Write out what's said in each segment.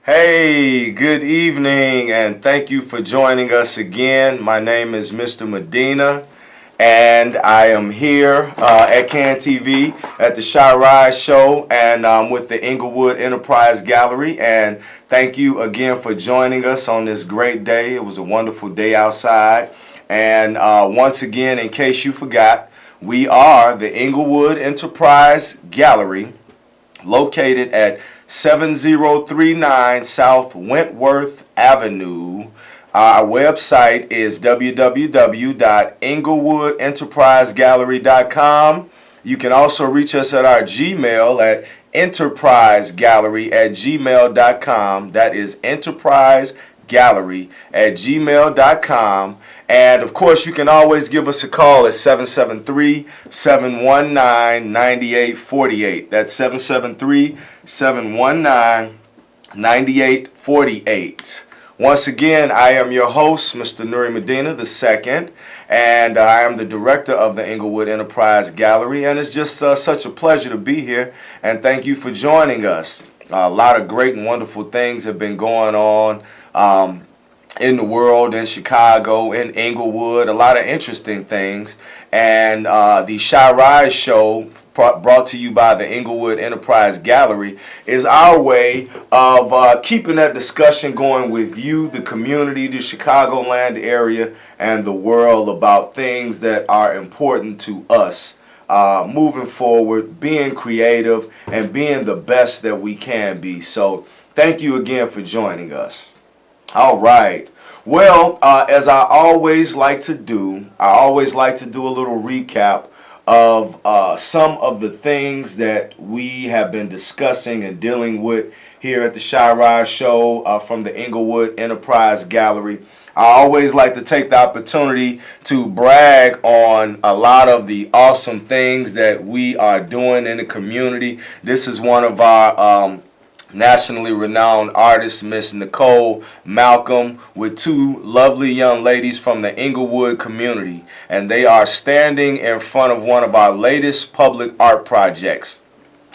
Hey, good evening, and thank you for joining us again. My name is Mr. Medina, and I am here at CAN TV at the Shy Rise Show, and with the Englewood Enterprise Gallery. And thank you again for joining us on this great day. It was a wonderful day outside. And once again, in case you forgot, we are the Englewood Enterprise Gallery, located at 7039 South Wentworth Avenue. Our website is www.englewoodenterprisegallery.com. You can also reach us at our Gmail at enterprisegallery@gmail.com. That is enterprisegallery@gmail.com. And of course, you can always give us a call at 773-719-9848. That's 773-719-9848. Once again, I am your host, Mr. Nuri Medina II, and I am the director of the Englewood Enterprise Gallery, and it's just such a pleasure to be here, and thank you for joining us. A lot of great and wonderful things have been going on in the world, in Chicago, in Englewood, a lot of interesting things. And the Shy Rise Show, brought to you by the Englewood Enterprise Gallery, is our way of keeping that discussion going with you, the community, the Chicagoland area, and the world about things that are important to us. Moving forward, being creative, and being the best that we can be. So thank you again for joining us. All right. Well, as I always like to do, a little recap of some of the things that we have been discussing and dealing with here at the Shy Rise Show from the Englewood Enterprise Gallery. I always like to take the opportunity to brag on a lot of the awesome things that we are doing in the community. This is one of our nationally renowned artist, Miss Nicole Malcolm, with two lovely young ladies from the Englewood community, and they are standing in front of one of our latest public art projects.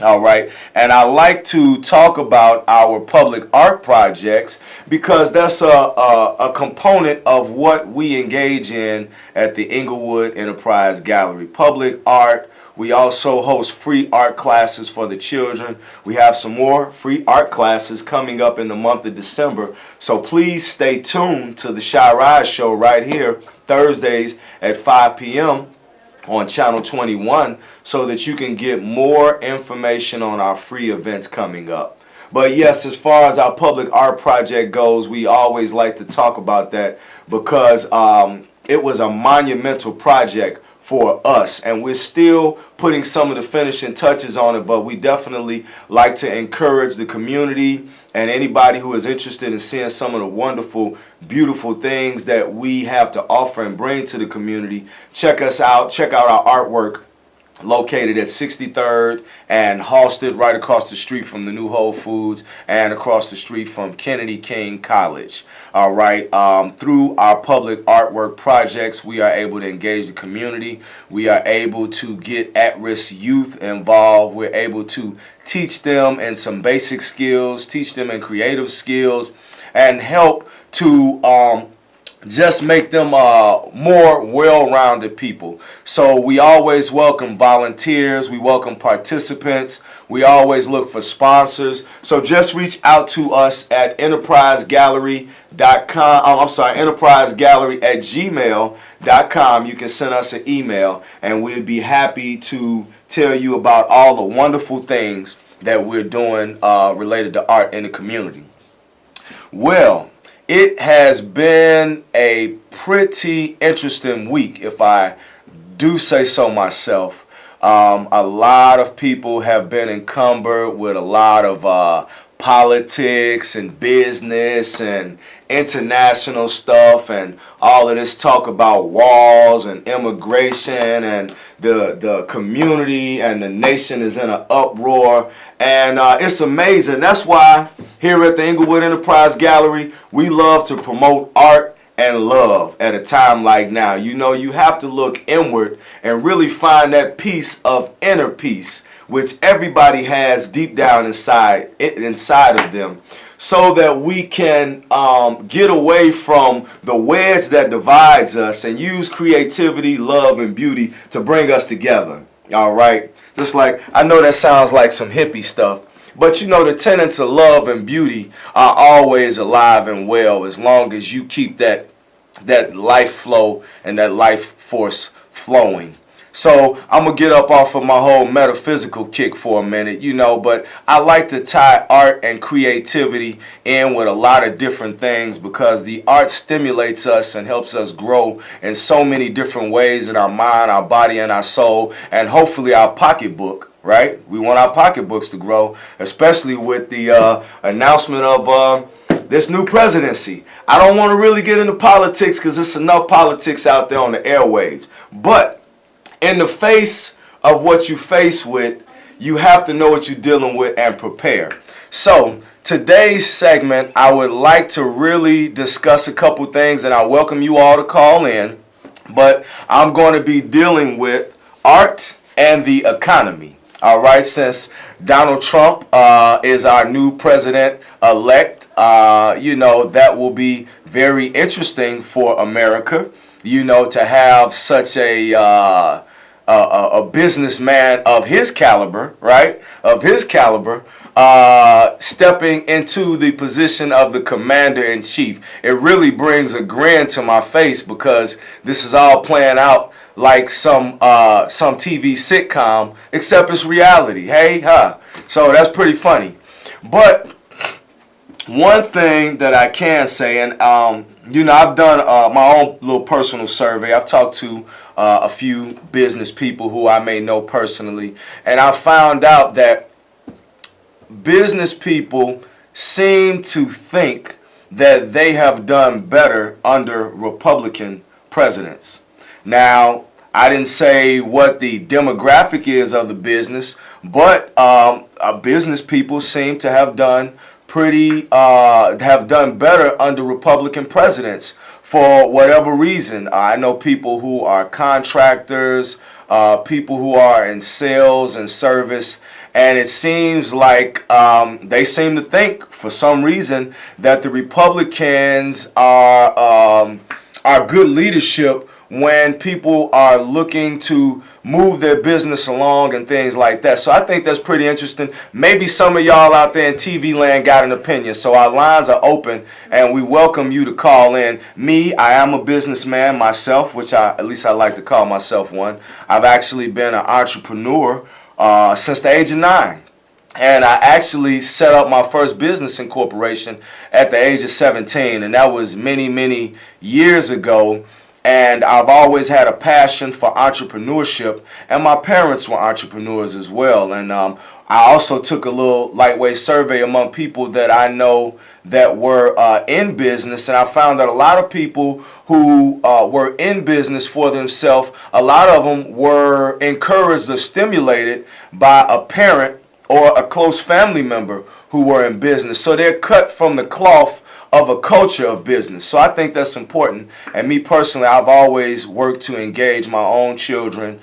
All right, and I like to talk about our public art projects because that's a component of what we engage in at the Englewood Enterprise Gallery. Public art. We also host free art classes for the children. We have some more free art classes coming up in the month of December. So please stay tuned to the Shy Rise Show right here, Thursdays at 5 p.m. on Channel 21, so that you can get more information on our free events coming up. But yes, as far as our public art project goes, we always like to talk about that because it was a monumental project for us, and we're still putting some of the finishing touches on it, but we definitely like to encourage the community and anybody who is interested in seeing some of the wonderful, beautiful things that we have to offer and bring to the community. Check us out. Check out our artwork located at 63rd and Halsted, right across the street from the new Whole Foods and across the street from Kennedy King College. All right, through our public artwork projects, we are able to engage the community. We are able to get at-risk youth involved. We're able to teach them in some basic skills, teach them in creative skills, and help to just make them more well-rounded people. So we always welcome volunteers. We welcome participants. We always look for sponsors. So just reach out to us at enterprisegallery.com. enterprisegallery@gmail.com. You can send us an email, and we'd be happy to tell you about all the wonderful things that we're doing related to art in the community. Well, it has been a pretty interesting week, if I do say so myself. A lot of people have been encumbered with a lot of politics and business and international stuff and all of this talk about walls and immigration, and the community and the nation is in an uproar, and it's amazing. That's why here at the Englewood Enterprise Gallery, we love to promote art and love at a time like now. You know, you have to look inward and really find that piece of inner peace, which everybody has deep down inside of them. so that we can get away from the wedge that divides us and use creativity, love, and beauty to bring us together. All right? Just like, I know that sounds like some hippie stuff, but you know, the tenets of love and beauty are always alive and well as long as you keep that life flow and that life force flowing. So I'm going to get up off of my whole metaphysical kick for a minute, you know, but I like to tie art and creativity in with a lot of different things because the art stimulates us and helps us grow in so many different ways in our mind, our body, and our soul, and hopefully our pocketbook. Right? We want our pocketbooks to grow, especially with the announcement of this new presidency. I don't want to really get into politics because there's enough politics out there on the airwaves. But in the face of what you face with, you have to know what you're dealing with and prepare. So today's segment, I would like to really discuss a couple things, and I welcome you all to call in. But I'm going to be dealing with art and the economy. All right, since Donald Trump is our new president-elect, you know, that will be very interesting for America, you know, to have such a businessman of his caliber, right, of his caliber, stepping into the position of the commander-in-chief. It really brings a grin to my face because this is all playing out like some TV sitcom, except it's reality. Hey, huh? So that's pretty funny. But one thing that I can say, and you know, I've done my own little personal survey. I've talked to a few business people who I may know personally, and I found out that business people seem to think that they have done better under Republican presidents. Now, I didn't say what the demographic is of the business, but business people seem to have done have done better under Republican presidents for whatever reason. I know people who are contractors, people who are in sales and service, and it seems like they seem to think for some reason that the Republicans are good leadership when people are looking to move their business along and things like that. So I think that's pretty interesting. Maybe some of y'all out there in TV land got an opinion. So our lines are open and we welcome you to call in. Me, I am a businessman myself, which at least I like to call myself one. I've actually been an entrepreneur since the age of 9. And I actually set up my first business incorporation at the age of 17. And that was many, many years ago. And I've always had a passion for entrepreneurship, and my parents were entrepreneurs as well. And I also took a little lightweight survey among people that I know that were in business, and I found that a lot of people who were in business for themselves, a lot of them were encouraged or stimulated by a parent or a close family member who were in business. So they're cut from the cloth of a culture of business. So I think that's important. And me personally, I've always worked to engage my own children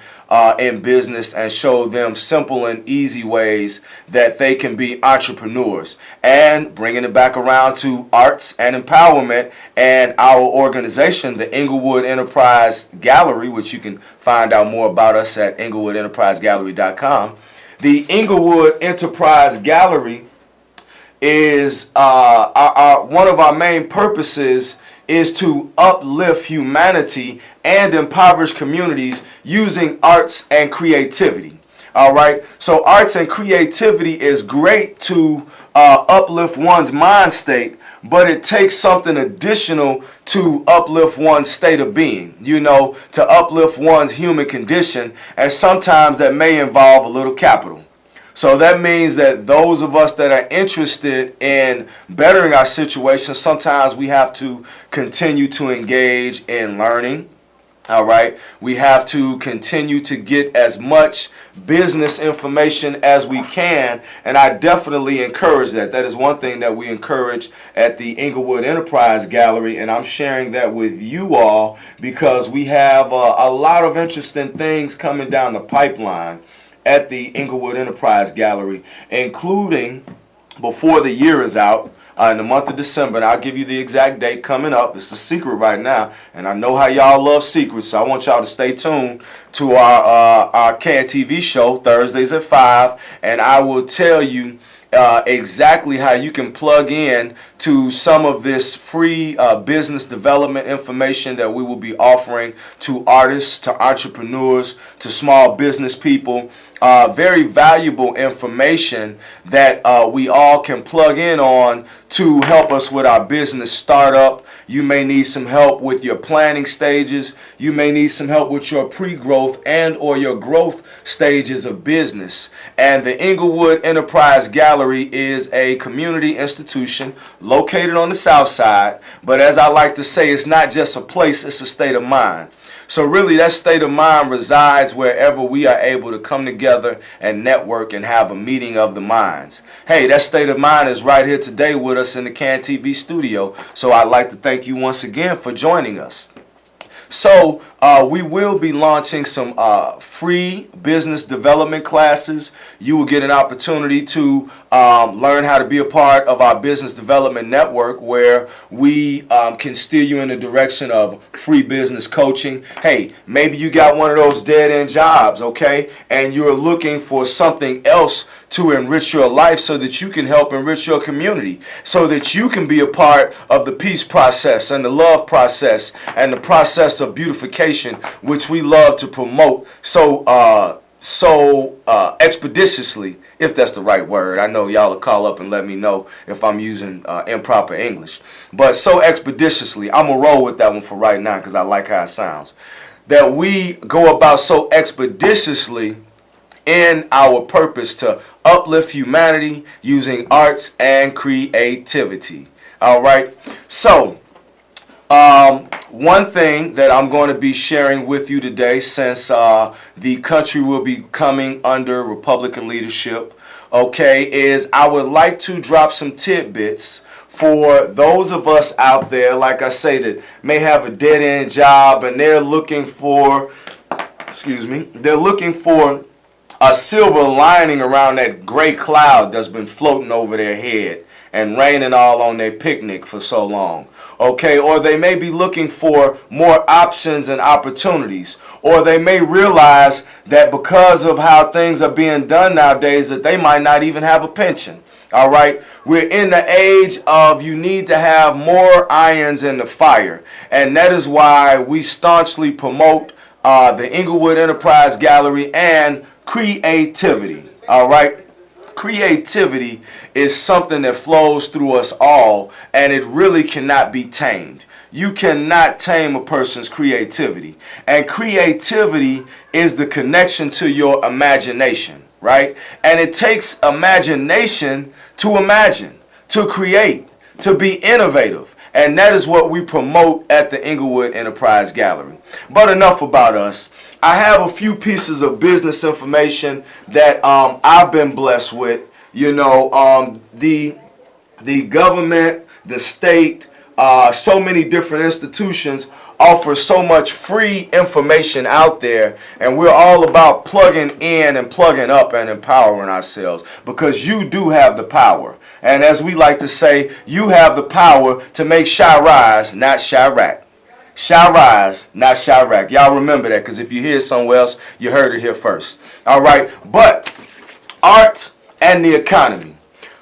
in business and show them simple and easy ways that they can be entrepreneurs. And bringing it back around to arts and empowerment and our organization, the Englewood Enterprise Gallery, which you can find out more about us at EnglewoodEnterpriseGallery.com. The Englewood Enterprise Gallery is one of our main purposes is to uplift humanity and impoverish communities using arts and creativity. All right, so arts and creativity is great to uplift one's mind state, but it takes something additional to uplift one's state of being, you know, to uplift one's human condition, and sometimes that may involve a little capital. So that means that those of us that are interested in bettering our situation, sometimes we have to continue to engage in learning. All right. We have to continue to get as much business information as we can. And I definitely encourage that. That is one thing that we encourage at the Englewood Enterprise Gallery. And I'm sharing that with you all because we have a lot of interesting things coming down the pipeline at the Englewood Enterprise Gallery, including, before the year is out, in the month of December, and I'll give you the exact date coming up. It's a secret right now, and I know how y'all love secrets, so I want y'all to stay tuned to our KTV show Thursdays at 5, and I will tell you exactly how you can plug in to some of this free business development information that we will be offering to artists, to entrepreneurs, to small business people. Very valuable information that we all can plug in on to help us with our business startup. You may need some help with your planning stages. You may need some help with your pre-growth and or your growth stages of business. And the Englewood Enterprise Gallery is a community institution located on the south side. But as I like to say, it's not just a place, it's a state of mind. So really that state of mind resides wherever we are able to come together and network and have a meeting of the minds. Hey, that state of mind is right here today with us in the KTV studio. So I'd like to thank you once again for joining us. So we will be launching some free business development classes. You will get an opportunity to learn how to be a part of our business development network, where we can steer you in the direction of free business coaching. Hey, maybe you got one of those dead-end jobs, okay, and you're looking for something else to enrich your life so that you can help enrich your community, so that you can be a part of the peace process and the love process and the process of beautification, which we love to promote so expeditiously, if that's the right word. I know y'all will call up and let me know if I'm using improper English. But so expeditiously, I'm going to roll with that one for right now because I like how it sounds. That we go about so expeditiously in our purpose to uplift humanity using arts and creativity. All right. So one thing that I'm going to be sharing with you today, since the country will be coming under Republican leadership, okay, is I would like to drop some tidbits for those of us out there, like I say, that may have a dead-end job and they're looking for, they're looking for a silver lining around that gray cloud that's been floating over their head and raining all on their picnic for so long. Okay, or they may be looking for more options and opportunities, or they may realize that because of how things are being done nowadays that they might not even have a pension. All right, we're in the age of you need to have more irons in the fire, and that is why we staunchly promote the Englewood Enterprise Gallery and creativity. All right. Creativity is something that flows through us all, and it really cannot be tamed. You cannot tame a person's creativity. And creativity is the connection to your imagination, right? And it takes imagination to imagine, to create, to be innovative. And that is what we promote at the Englewood Enterprise Gallery. But enough about us. I have a few pieces of business information that I've been blessed with. You know, the government, the state, so many different institutions offer so much free information out there, and we're all about plugging in and plugging up and empowering ourselves, because you do have the power. And as we like to say, you have the power to make Chi rise, not Chirac. Chi rise, not Chirac. Y'all remember that, because if you hear it somewhere else, you heard it here first. All right, but art and the economy.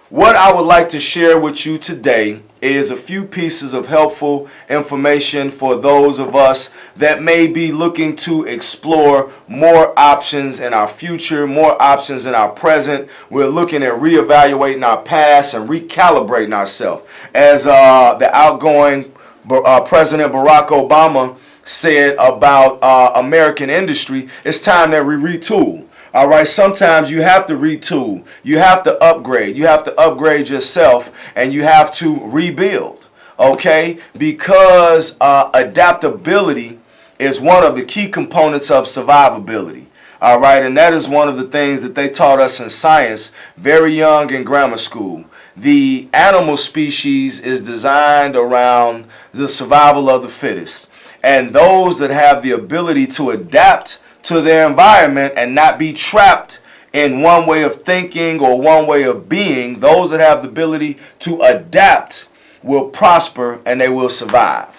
What I would like to share with you today is a few pieces of helpful information for those of us that may be looking to explore more options in our future, more options in our present. We're looking at reevaluating our past and recalibrating ourselves. As the outgoing President Barack Obama said about American industry, it's time that we retool. All right, sometimes you have to retool. You have to upgrade. You have to upgrade yourself, and you have to rebuild, okay? Because adaptability is one of the key components of survivability. All right, and that is one of the things that they taught us in science very young in grammar school. The animal species is designed around the survival of the fittest. And those that have the ability to adapt to their environment and not be trapped in one way of thinking or one way of being, those that have the ability to adapt will prosper and they will survive.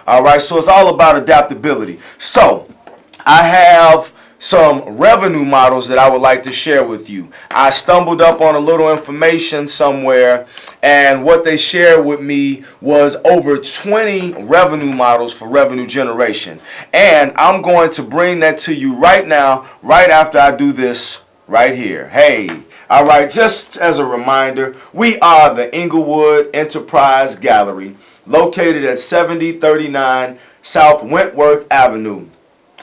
All right, so it's all about adaptability. So I have some revenue models that I would like to share with you. I stumbled up on a little information somewhere, and what they shared with me was over 20 revenue models for revenue generation. And I'm going to bring that to you right now, right after I do this right here. Hey, all right, just as a reminder, we are the Englewood Enterprise Gallery, located at 7039 South Wentworth Avenue.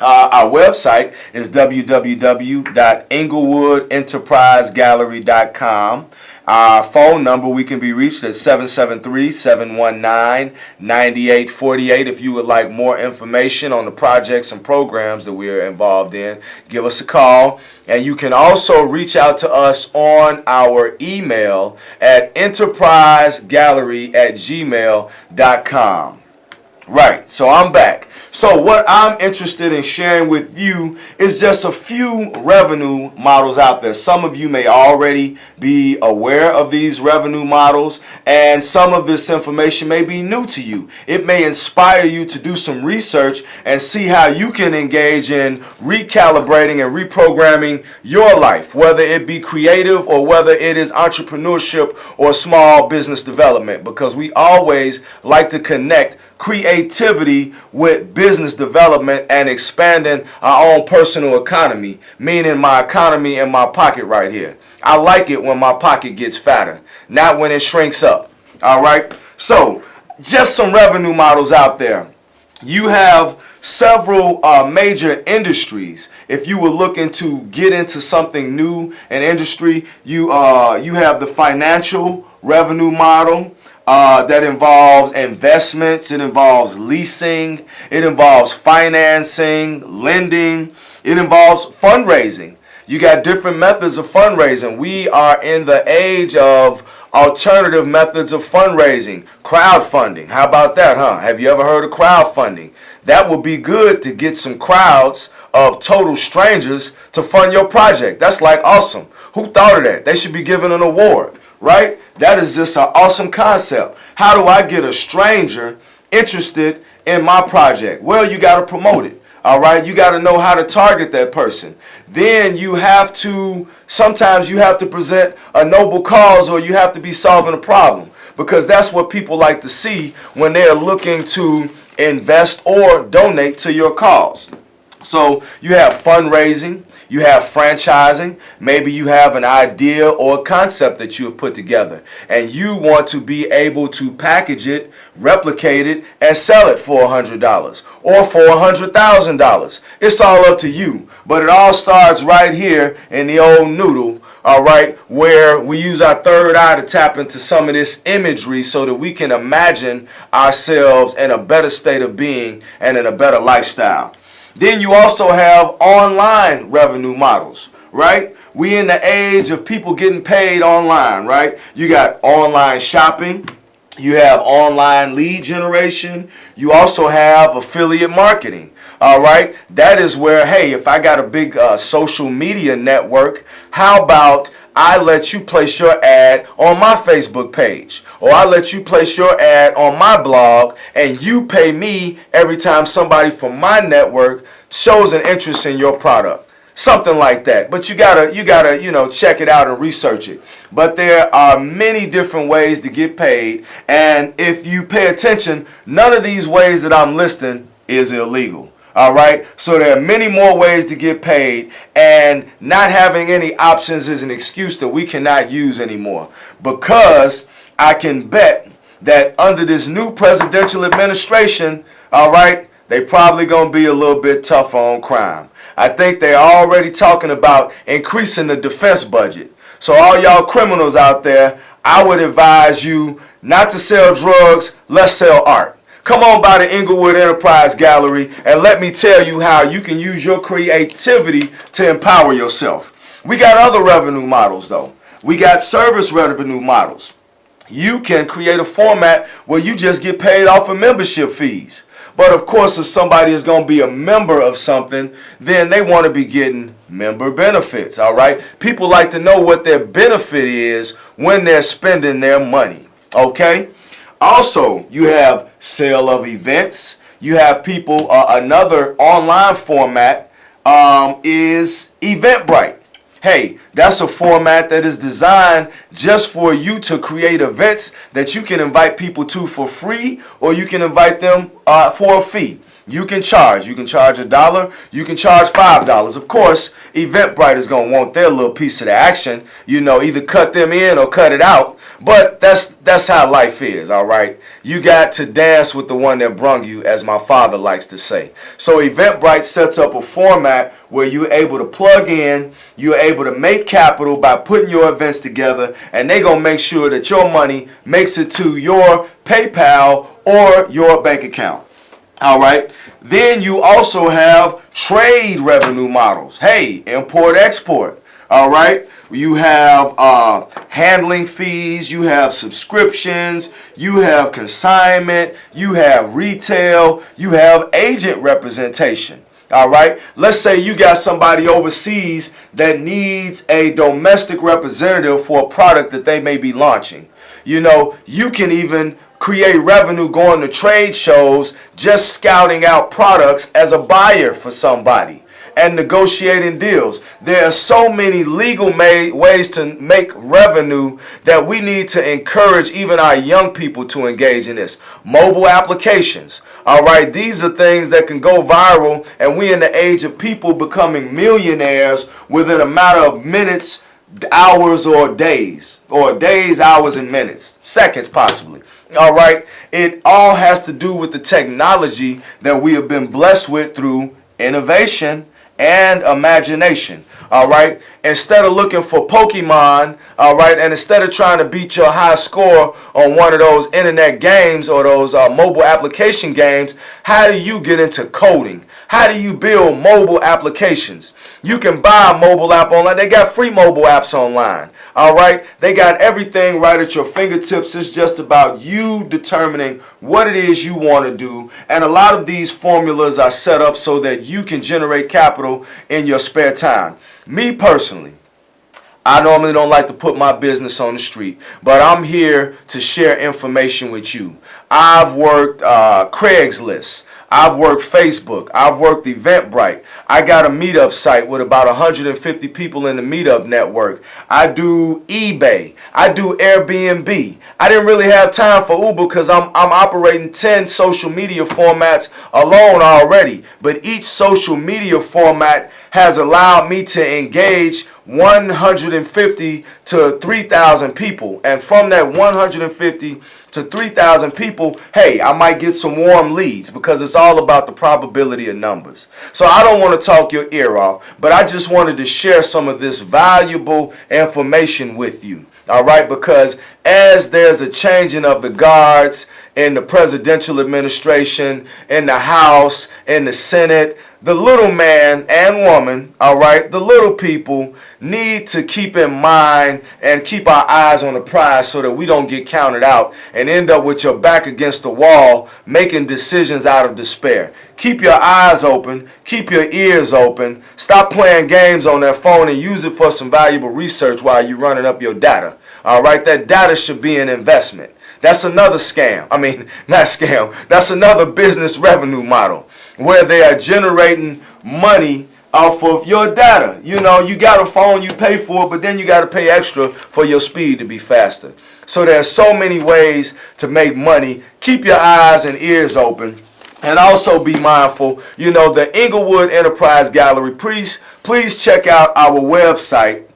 Our website is www.englewoodenterprisegallery.com. Our phone number, we can be reached at 773-719-9848. If you would like more information on the projects and programs that we are involved in, give us a call. And you can also reach out to us on our email at enterprisegallery@gmail.com. Right, so I'm back. So what I'm interested in sharing with you is just a few revenue models out there. Some of you may already be aware of these revenue models, and some of this information may be new to you. It may inspire you to do some research and see how you can engage in recalibrating and reprogramming your life, whether it be creative or whether it is entrepreneurship or small business development, because we always like to connect creativity with business development and expanding our own personal economy, meaning my economy in my pocket right here. I like it when my pocket gets fatter, not when it shrinks up. All right, so just some revenue models out there. You have several major industries. If you were looking to get into something new in industry, you have the financial revenue model. That involves investments, it involves leasing, it involves financing, lending, it involves fundraising. You got different methods of fundraising. We are in the age of alternative methods of fundraising. Crowdfunding. How about that, huh? Have you ever heard of crowdfunding? That would be good to get some crowds of total strangers to fund your project. That's like awesome. Who thought of that? They should be given an award. Right? That is just an awesome concept. How do I get a stranger interested in my project? Well, you got to promote it. All right? You got to know how to target that person. Then sometimes you have to present a noble cause, or you have to be solving a problem, because that's what people like to see when they're looking to invest or donate to your cause. So you have fundraising, you have franchising, maybe you have an idea or a concept that you have put together, and you want to be able to package it, replicate it, and sell it for $100 or for $100,000. It's all up to you, but it all starts right here in the old noodle, all right, where we use our third eye to tap into some of this imagery so that we can imagine ourselves in a better state of being and in a better lifestyle. Then you also have online revenue models, right? We in the age of people getting paid online, right? You got online shopping, you have online lead generation, you also have affiliate marketing, all right? That is where, hey, if I got a big social media network, how about I let you place your ad on my Facebook page, or I let you place your ad on my blog, and you pay me every time somebody from my network shows an interest in your product. Something like that. But you gotta check it out and research it. But there are many different ways to get paid, and if you pay attention, none of these ways that I'm listing is illegal. All right, so there are many more ways to get paid, and not having any options is an excuse that we cannot use anymore, because I can bet that under this new presidential administration, all right, they probably going to be a little bit tougher on crime. I think they're already talking about increasing the defense budget. So all y'all criminals out there, I would advise you not to sell drugs, let's sell art. Come on by the Englewood Enterprise Gallery and let me tell you how you can use your creativity to empower yourself. We got other revenue models though. We got service revenue models. You can create a format where you just get paid off of membership fees. But of course, if somebody is going to be a member of something, then they want to be getting member benefits, all right? People like to know what their benefit is when they're spending their money, okay? Also, you have sale of events. You have people, another online format is Eventbrite. Hey, that's a format that is designed just for you to create events that you can invite people to for free, or you can invite them for a fee. You can charge $1, you can charge $5. Of course, Eventbrite is going to want their little piece of the action, you know, either cut them in or cut it out. But that's how life is, all right? You got to dance with the one that brung you, as my father likes to say. So Eventbrite sets up a format where you're able to plug in, you're able to make capital by putting your events together, and they're going to make sure that your money makes it to your PayPal or your bank account. All right. Then you also have trade revenue models. Hey, import, export. All right. You have handling fees. You have subscriptions. You have consignment. You have retail. You have agent representation. All right. Let's say you got somebody overseas that needs a domestic representative for a product that they may be launching. You know, you can even create revenue going to trade shows, just scouting out products as a buyer for somebody and negotiating deals. There are so many legal ways to make revenue that we need to encourage even our young people to engage in this. Mobile applications. All right, these are things that can go viral, and we in the age of people becoming millionaires within a matter of minutes, hours, or days, hours, and minutes, seconds possibly. All right, it all has to do with the technology that we have been blessed with through innovation and imagination. All right, instead of looking for Pokemon, all right, and instead of trying to beat your high score on one of those internet games or those mobile application games, how do you get into coding? How do you build mobile applications? You can buy a mobile app online. They got free mobile apps online. All right. They got everything right at your fingertips. It's just about you determining what it is you want to do. And a lot of these formulas are set up so that you can generate capital in your spare time. Me personally, I normally don't like to put my business on the street, but I'm here to share information with you. I've worked Craigslist. I've worked Facebook. I've worked Eventbrite. I got a meetup site with about 150 people in the meetup network. I do eBay. I do Airbnb. I didn't really have time for Uber because I'm operating 10 social media formats alone already. But each social media format has allowed me to engage 150 to 3,000 people. And from that 150 to 3,000 people, hey, I might get some warm leads because it's all about the probability of numbers. So I don't want to talk your ear off, but I just wanted to share some of this valuable information with you. All right, because as there's a changing of the guards in the presidential administration, in the House, in the Senate, the little man and woman, all right, the little people need to keep in mind and keep our eyes on the prize so that we don't get counted out and end up with your back against the wall making decisions out of despair. Keep your eyes open. Keep your ears open. Stop playing games on that phone and use it for some valuable research while you're running up your data. All right, that data should be an investment. That's another scam. I mean, not scam. That's another business revenue model where they are generating money off of your data. You know, you got a phone, you pay for it, but then you got to pay extra for your speed to be faster. So there's so many ways to make money. Keep your eyes and ears open. And also be mindful, you know, the Englewood Enterprise Gallery. Please check out our website.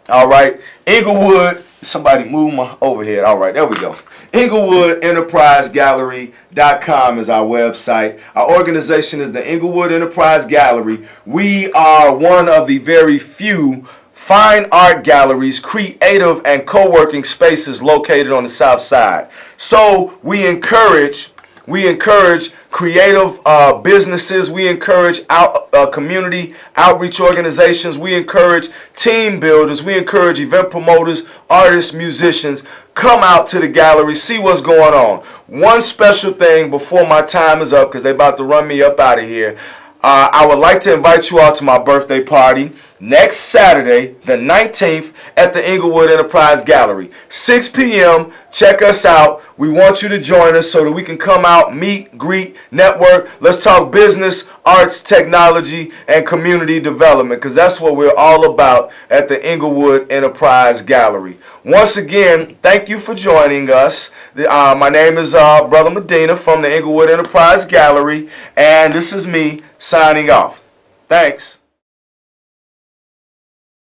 All right. Englewood, somebody move my overhead. All right, there we go. EnglewoodEnterpriseGallery.com is our website. Our organization is the Englewood Enterprise Gallery. We are one of the very few fine art galleries, creative and co-working spaces located on the South Side. So we encourage creative businesses. We encourage community outreach organizations. We encourage team builders. We encourage event promoters, artists, musicians. Come out to the gallery, see what's going on. One special thing before my time is up, because they're about to run me up out of here. I would like to invite you all to my birthday party. next Saturday, the 19th, at the Englewood Enterprise Gallery. 6 p.m. Check us out. We want you to join us so that we can come out, meet, greet, network. Let's talk business, arts, technology, and community development, because that's what we're all about at the Englewood Enterprise Gallery. Once again, thank you for joining us. My name is Brother Medina from the Englewood Enterprise Gallery, and this is me signing off. Thanks.